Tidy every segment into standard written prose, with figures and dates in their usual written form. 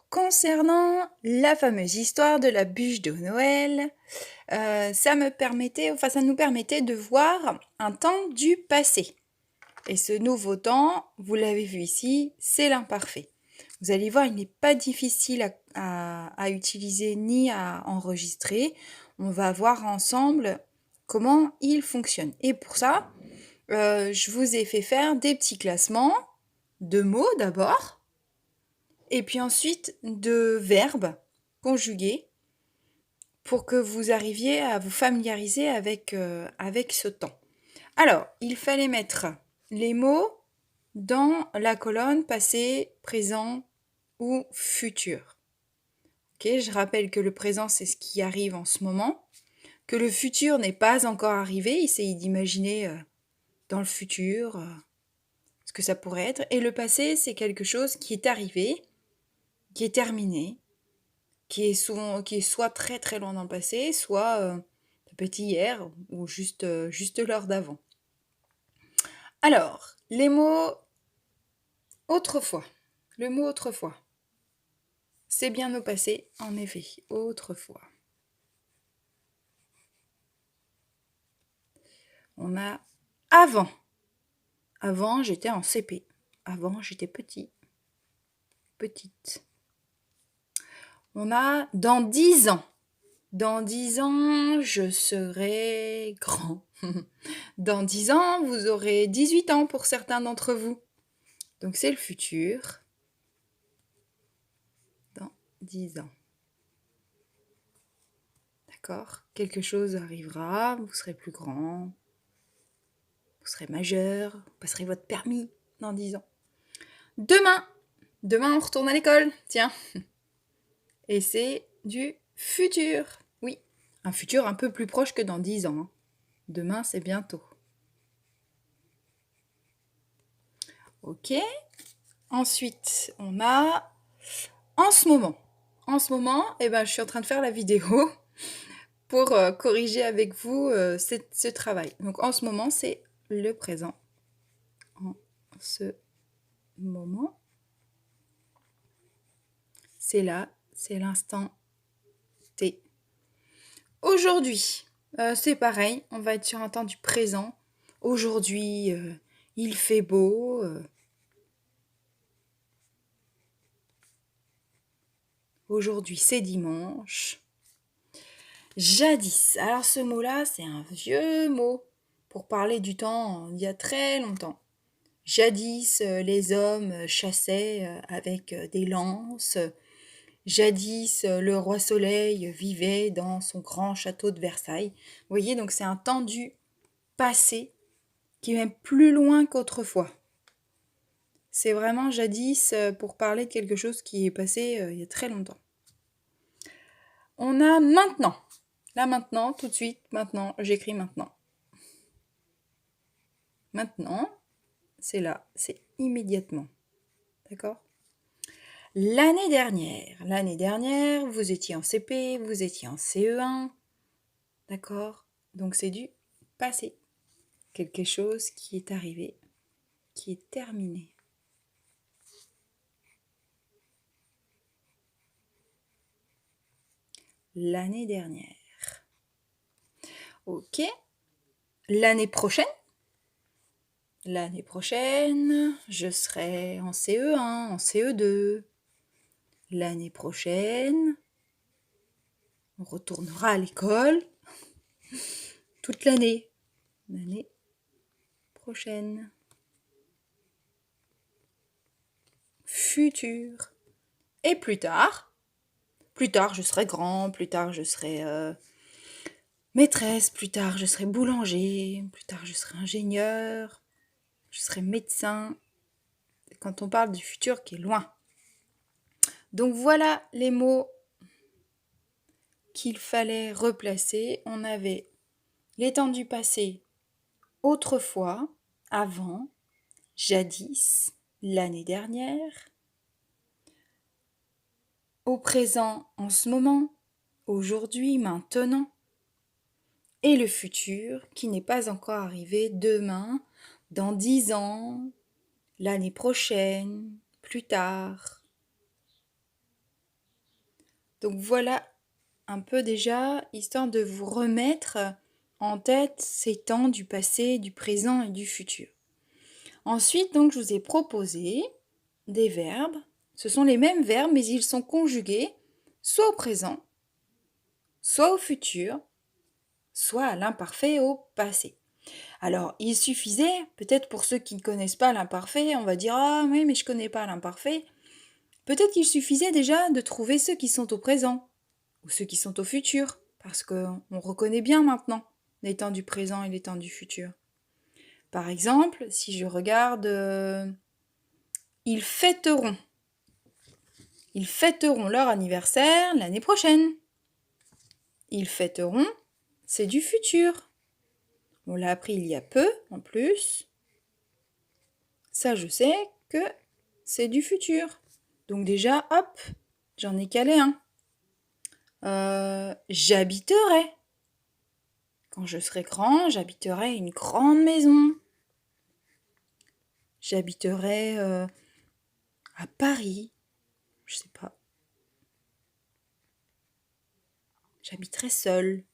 Concernant la fameuse histoire de la bûche de Noël, ça nous permettait de voir un temps du passé. Et ce nouveau temps, vous l'avez vu ici, c'est l'imparfait. Vous allez voir, il n'est pas difficile à utiliser ni à enregistrer. On va voir ensemble comment il fonctionne. Et pour ça, je vous ai fait faire des petits classements de mots d'abord, et puis ensuite de verbes conjugués pour que vous arriviez à vous familiariser avec ce temps. Alors, il fallait mettre les mots dans la colonne passé, présent ou futur. Ok, je rappelle que le présent, c'est ce qui arrive en ce moment, que le futur n'est pas encore arrivé, essayez d'imaginer dans le futur ce que ça pourrait être, et le passé, c'est quelque chose qui est arrivé, qui est terminé, qui est soit très très loin dans le passé, soit ça peut être hier ou juste l'heure d'avant. Alors, les mots autrefois. Le mot autrefois. C'est bien au passé, en effet, autrefois. On a avant. Avant, j'étais en CP. Avant, j'étais petit. Petite. On a dans 10 ans. Dans 10 ans, je serai grand. Dans 10 ans, vous aurez 18 ans pour certains d'entre vous. Donc c'est le futur. Dans 10 ans. D'accord ? Quelque chose arrivera, vous serez plus grand, vous serez majeur, vous passerez votre permis dans 10 ans. Demain, on retourne à l'école, tiens. Et c'est du futur. Oui, un futur un peu plus proche que dans 10 ans. Demain, c'est bientôt. Ok. Ensuite, on a en ce moment. En ce moment, je suis en train de faire la vidéo pour corriger avec vous ce travail. Donc en ce moment, c'est le présent. En ce moment. C'est là, c'est l'instant T. Aujourd'hui, c'est pareil, on va être sur un temps du présent. Aujourd'hui, il fait beau. Aujourd'hui, c'est dimanche. Jadis. Alors ce mot-là, c'est un vieux mot pour parler du temps il y a très longtemps. Jadis, les hommes chassaient avec des lances. Jadis, le roi Soleil vivait dans son grand château de Versailles. Vous voyez, donc c'est un temps du passé qui est même plus loin qu'autrefois. C'est vraiment jadis pour parler de quelque chose qui est passé il y a très longtemps. On a maintenant. Là maintenant, tout de suite, maintenant, j'écris maintenant. Maintenant, c'est là, c'est immédiatement. D'accord ? L'année dernière, vous étiez en CP, vous étiez en CE1. D'accord ? Donc c'est du passé. Quelque chose qui est arrivé, qui est terminé. L'année dernière. Ok. L'année prochaine, je serai en CE1, en CE2. L'année prochaine, on retournera à l'école toute l'année. L'année prochaine. Futur. Et plus tard, je serai grand, plus tard je serai maîtresse, plus tard je serai boulanger, plus tard je serai ingénieur, je serai médecin. Quand on parle du futur qui est loin. Donc voilà les mots qu'il fallait replacer. On avait les temps du passé, autrefois, avant, jadis, l'année dernière, au présent, en ce moment, aujourd'hui, maintenant, et le futur qui n'est pas encore arrivé, demain, dans 10 ans, l'année prochaine, plus tard. Donc voilà un peu déjà, histoire de vous remettre en tête ces temps du passé, du présent et du futur. Ensuite, donc, je vous ai proposé des verbes. Ce sont les mêmes verbes, mais ils sont conjugués soit au présent, soit au futur, soit à l'imparfait au passé. Alors, il suffisait, peut-être pour ceux qui ne connaissent pas l'imparfait, on va dire ah oui, mais je ne connais pas l'imparfait. Peut-être qu'il suffisait déjà de trouver ceux qui sont au présent ou ceux qui sont au futur, parce qu'on reconnaît bien maintenant les temps du présent et les temps du futur. Par exemple, si je regarde ils fêteront. Ils fêteront leur anniversaire l'année prochaine. Ils fêteront, c'est du futur. On l'a appris il y a peu, en plus. Ça, je sais que c'est du futur. Donc déjà, hop, j'en ai calé un. J'habiterai. Quand je serai grand, j'habiterai une grande maison. J'habiterai à Paris. Je sais pas. J'habiterai seule.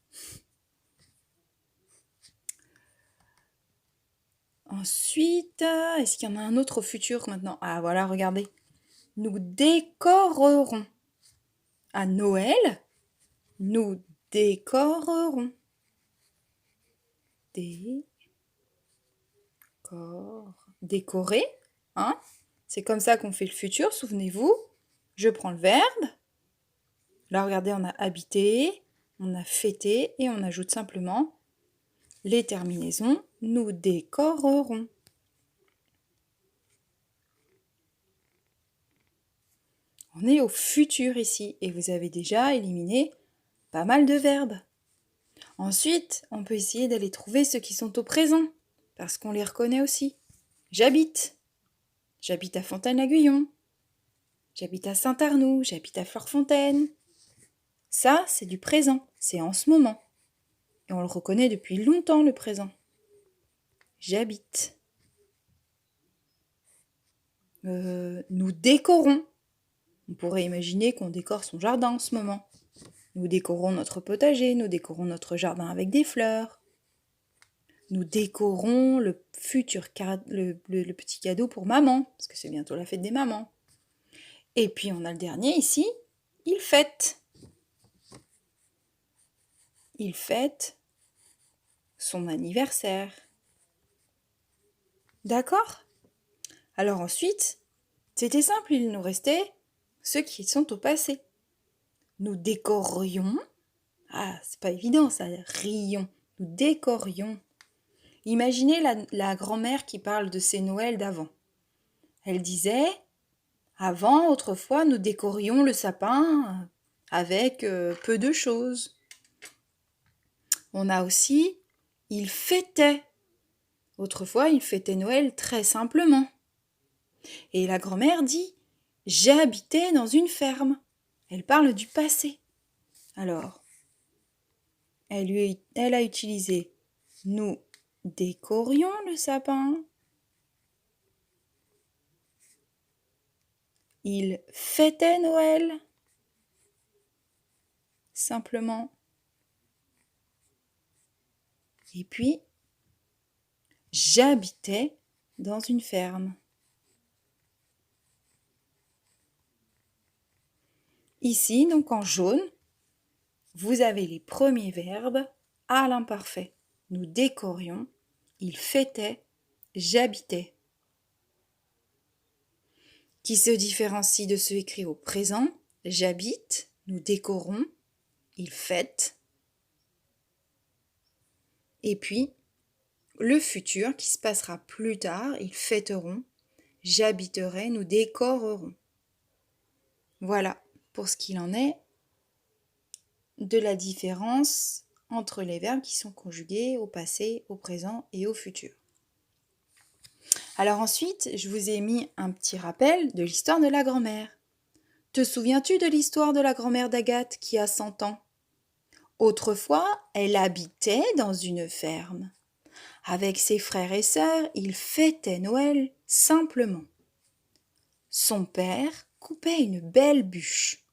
Ensuite, est-ce qu'il y en a un autre au futur maintenant? Ah voilà, regardez. Nous décorerons. À Noël, nous décorerons. Décorer, hein? C'est comme ça qu'on fait le futur, souvenez-vous. Je prends le verbe. Là, regardez, on a habité, on a fêté et on ajoute simplement les terminaisons. Nous décorerons. On est au futur ici et vous avez déjà éliminé pas mal de verbes. Ensuite, on peut essayer d'aller trouver ceux qui sont au présent, parce qu'on les reconnaît aussi. J'habite. J'habite à Fontaine-l'Aiguillon. J'habite à Saint-Arnoux. J'habite à Fleurfontaine. Ça, c'est du présent. C'est en ce moment. Et on le reconnaît depuis longtemps, le présent. J'habite. Nous décorons. On pourrait imaginer qu'on décore son jardin en ce moment. Nous décorons notre potager, nous décorons notre jardin avec des fleurs. Nous décorons le futur le petit cadeau pour maman, parce que c'est bientôt la fête des mamans. Et puis on a le dernier ici, il fête. Il fête son anniversaire. D'accord? Alors ensuite, c'était simple, il nous restait ceux qui sont au passé. Nous décorions. Ah, c'est pas évident ça, rions. Nous décorions. Imaginez la grand-mère qui parle de ses Noëls d'avant. Elle disait, avant, autrefois, nous décorions le sapin avec peu de choses. On a aussi, il fêtait. Autrefois, il fêtait Noël très simplement. Et la grand-mère dit, j'habitais dans une ferme. Elle parle du passé. Alors, elle a utilisé nous décorions le sapin. Il fêtait Noël. Simplement. Et puis, j'habitais dans une ferme. Ici, donc en jaune, vous avez les premiers verbes à l'imparfait. Nous décorions, il fêtait, j'habitais. Qui se différencie de ceux écrits au présent. J'habite, nous décorons, il fête. Et puis, le futur qui se passera plus tard, ils fêteront, j'habiterai, nous décorerons. Voilà pour ce qu'il en est de la différence entre les verbes qui sont conjugués au passé, au présent et au futur. Alors ensuite, je vous ai mis un petit rappel de l'histoire de la grand-mère. Te souviens-tu de l'histoire de la grand-mère d'Agathe qui a 100 ans? Autrefois, elle habitait dans une ferme. Avec ses frères et sœurs, ils fêtaient Noël simplement. Son père coupait une belle bûche.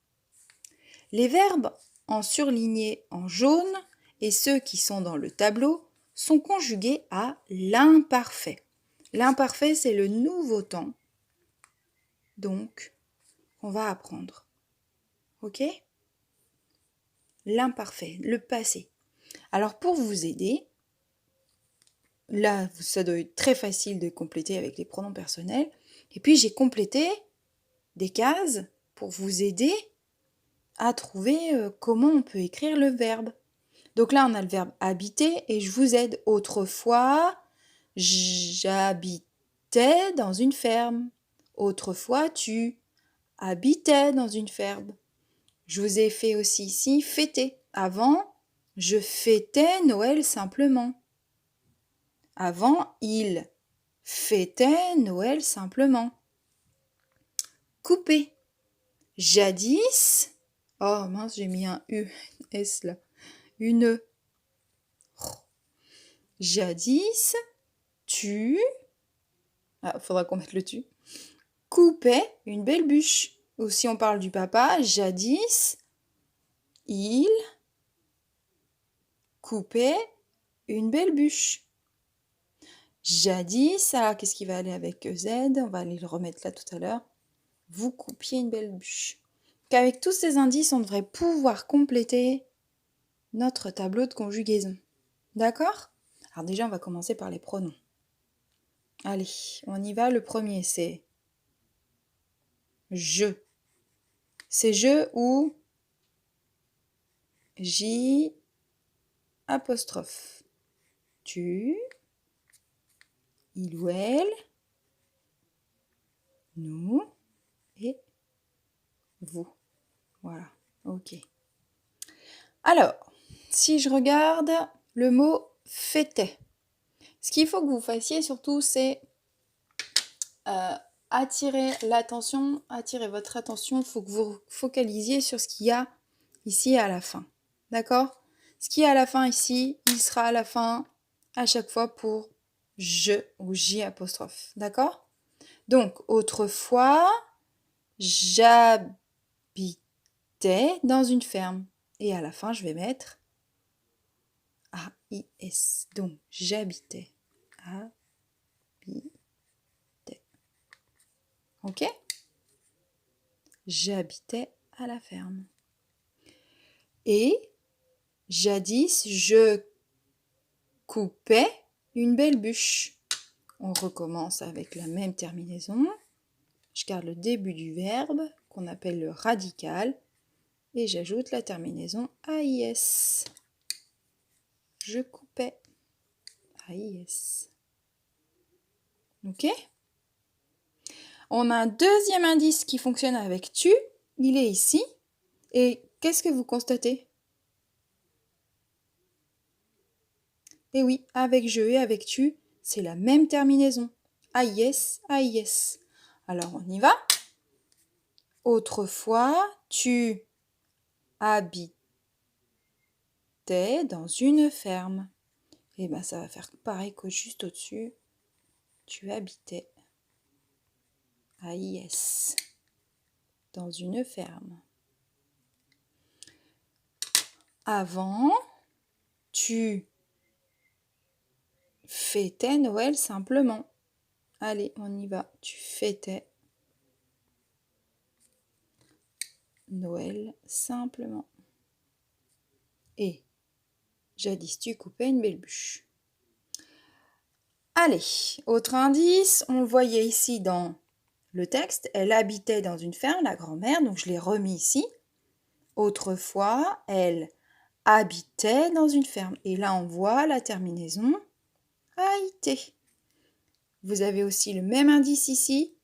Les verbes en surligné en jaune et ceux qui sont dans le tableau sont conjugués à l'imparfait. L'imparfait, c'est le nouveau temps, donc, qu'on va apprendre. Ok? L'imparfait, le passé. Alors, pour vous aider, là, ça doit être très facile de compléter avec les pronoms personnels. Et puis, j'ai complété des cases pour vous aider à trouver comment on peut écrire le verbe. Donc là, on a le verbe habiter et je vous aide. Autrefois, j'habitais dans une ferme. Autrefois, tu habitais dans une ferme. Je vous ai fait aussi ici fêter. Avant, je fêtais Noël simplement. Avant, il fêtait Noël simplement. Couper. Jadis. Oh mince, j'ai mis un U, S là. Une E. Jadis, tu. Ah, faudra qu'on mette le tu. Coupait une belle bûche. Ou si on parle du papa, jadis, il coupait une belle bûche. Jadis, ah, qu'est-ce qui va aller avec Z? On va aller le remettre là tout à l'heure. Vous coupiez une belle bûche. Qu'avec tous ces indices, on devrait pouvoir compléter notre tableau de conjugaison. D'accord? Alors déjà, on va commencer par les pronoms. Allez, on y va. Le premier, c'est je. C'est je ou J apostrophe. Tu, il ou elle, nous et vous. Voilà, ok. Alors, si je regarde le mot fêtait, ce qu'il faut que vous fassiez surtout, c'est attirer votre attention, il faut que vous focalisiez sur ce qu'il y a ici à la fin. D'accord? Ce qui est à la fin ici, il sera à la fin à chaque fois pour je ou J apostrophe. D'accord? Donc, autrefois, j'habitais dans une ferme. Et à la fin, je vais mettre A-I-S. Donc, j'habitais. Ok? J'habitais à la ferme. Et jadis, je coupais une belle bûche. On recommence avec la même terminaison. Je garde le début du verbe qu'on appelle le radical et j'ajoute la terminaison AIS. Je coupais. AIS. Ok? On a un deuxième indice qui fonctionne avec tu. Il est ici. Et qu'est-ce que vous constatez? Et oui, avec je et avec tu, c'est la même terminaison. AIS, AIS. Alors, on y va. Autrefois, tu habitais dans une ferme. Et bien, ça va faire pareil que juste au-dessus. Tu habitais. AIS. Dans une ferme. Avant, tu fêtais Noël simplement. Allez, on y va. Tu fêtais Noël simplement. Et jadis, tu coupais une belle bûche. Allez, autre indice, on le voyait ici dans le texte. Elle habitait dans une ferme, la grand-mère, donc je l'ai remis ici. Autrefois, elle habitait dans une ferme. Et là, on voit la terminaison AIT. Vous avez aussi le même indice ici.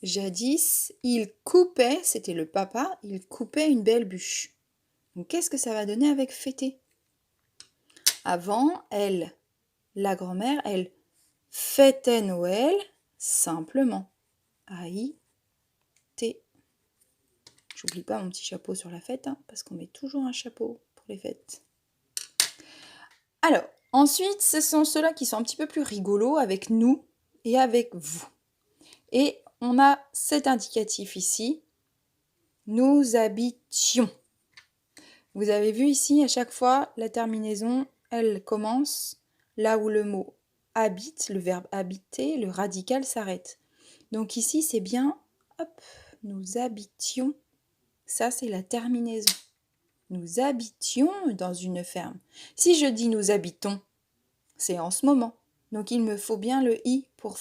Jadis, il coupait, c'était le papa, il coupait une belle bûche. Donc, qu'est-ce que ça va donner avec fêter? Avant, elle, la grand-mère, elle fêtait Noël simplement. A-I-T. J'oublie pas mon petit chapeau sur la fête, parce qu'on met toujours un chapeau pour les fêtes. Alors, ensuite, ce sont ceux-là qui sont un petit peu plus rigolos avec nous et avec vous. Et on a cet indicatif ici. Nous habitions. Vous avez vu ici, à chaque fois, la terminaison, elle commence là où le mot habite, le verbe habiter, le radical s'arrête. Donc ici, c'est bien, hop, nous habitions. Ça, c'est la terminaison. Nous habitions dans une ferme. Si je dis nous habitons, c'est en ce moment. Donc il me faut bien le i pour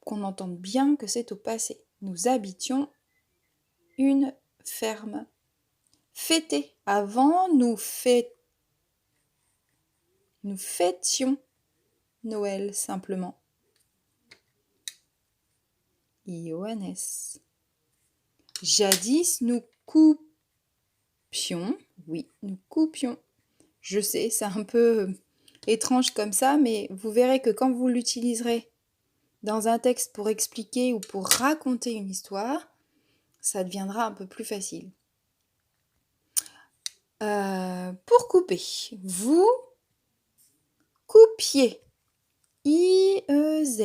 qu'on entende bien que c'est au passé. Nous habitions une ferme. Fêter. Avant, nous fêtions Noël simplement. Ioannes. Jadis, nous coupions. Oui, nous coupions. Je sais, c'est un peu étrange comme ça, mais vous verrez que quand vous l'utiliserez dans un texte pour expliquer ou pour raconter une histoire, ça deviendra un peu plus facile. Pour couper, vous coupiez. I-E-Z.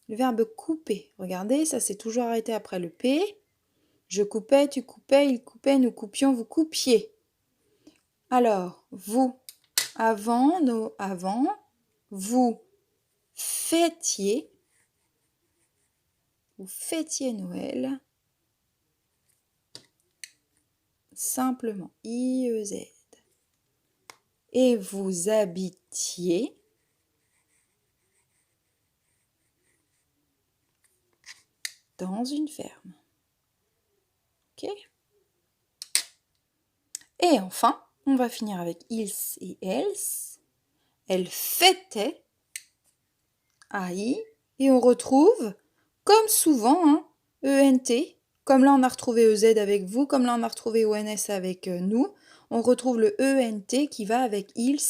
Le verbe couper. Regardez, ça s'est toujours arrêté après le P. Je coupais, tu coupais, il coupait, nous coupions, vous coupiez. Alors, vous, avant, vous fêtiez Noël. Simplement, I-E-Z. Et vous habitiez dans une ferme. Ok? Et enfin, on va finir avec ils et else. Elle fêtait, AI, et on retrouve, comme souvent, hein, ENT. Comme là, on a retrouvé EZ avec vous, comme là, on a retrouvé ONS avec nous. On retrouve le ENT qui va avec ils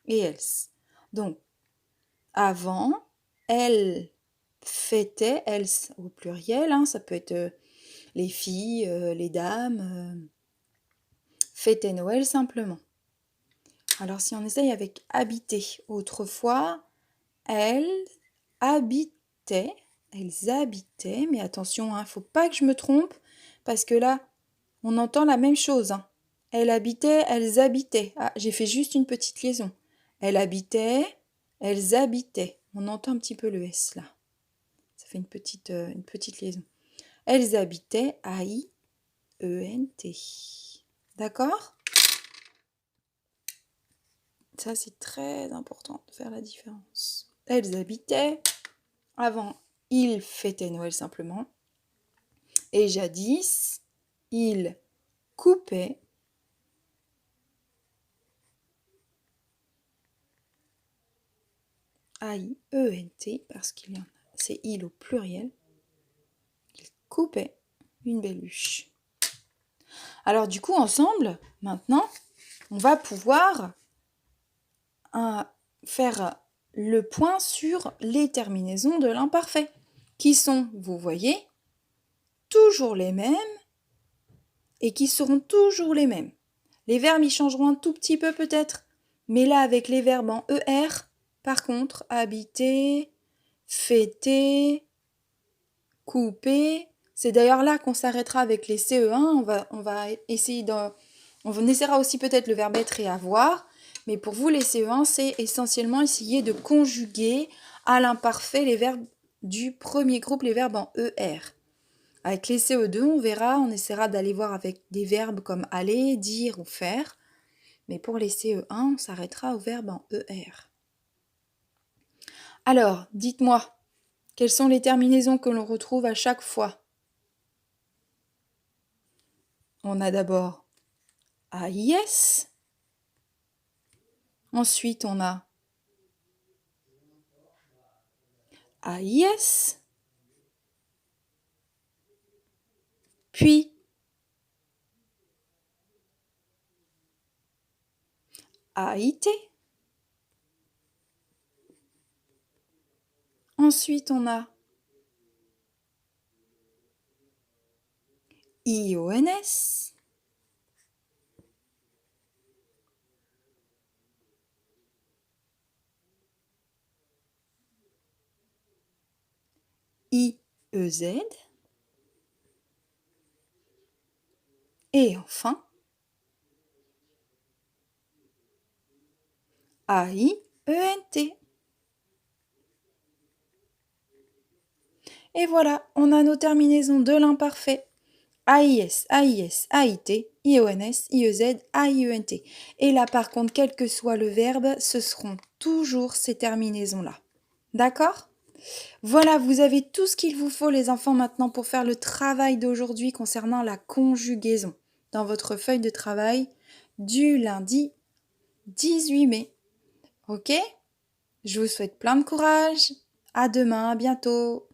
et else. Donc, avant, elle fêtait, else au pluriel, hein, ça peut être les filles, les dames, fêtaient Noël simplement. Alors, si on essaye avec habiter, autrefois, elles habitaient, mais attention, il ne faut pas que je me trompe, parce que là, on entend la même chose. Hein. Elles habitaient, elles habitaient. Ah, j'ai fait juste une petite liaison. Elles habitaient, elles habitaient. On entend un petit peu le S là. Ça fait une petite liaison. Elles habitaient, A-I-E-N-T. D'accord ? Ça, c'est très important de faire la différence. Elles habitaient. Avant, ils fêtaient Noël simplement. Et jadis, ils coupaient. A-I-E-N-T, parce qu'il y en a, c'est il au pluriel. Ils coupaient une beluche. Alors du coup, ensemble, maintenant, on va pouvoir faire le point sur les terminaisons de l'imparfait, qui sont, vous voyez, toujours les mêmes et qui seront toujours les mêmes. Les verbes y changeront un tout petit peu peut-être, mais là avec les verbes en ER, par contre, habiter, fêter, couper, c'est d'ailleurs là qu'on s'arrêtera avec les CE1, on va essayer on essaiera aussi peut-être le verbe être et avoir, mais pour vous les CE1, c'est essentiellement essayer de conjuguer à l'imparfait les verbes du premier groupe, les verbes en ER. Avec les CE2, on verra, on essaiera d'aller voir avec des verbes comme aller, dire ou faire. Mais pour les CE1, on s'arrêtera au verbe en ER. Alors, dites-moi, quelles sont les terminaisons que l'on retrouve à chaque fois ? On a d'abord AIS. Ensuite, on a AIS. Puis AIT. Ensuite, on a IONS. IEZ. Et enfin, A-I-E-N-T. Et voilà, on a nos terminaisons de l'imparfait. A-I-S, A-I-S, A-I-T, I-O-N-S, I-E-Z, A-I-E-N-T. Et là, par contre, quel que soit le verbe, ce seront toujours ces terminaisons-là. D'accord ? Voilà, vous avez tout ce qu'il vous faut, les enfants, maintenant, pour faire le travail d'aujourd'hui concernant la conjugaison dans votre feuille de travail du lundi 18 mai. Ok ? Je vous souhaite plein de courage. À demain, à bientôt.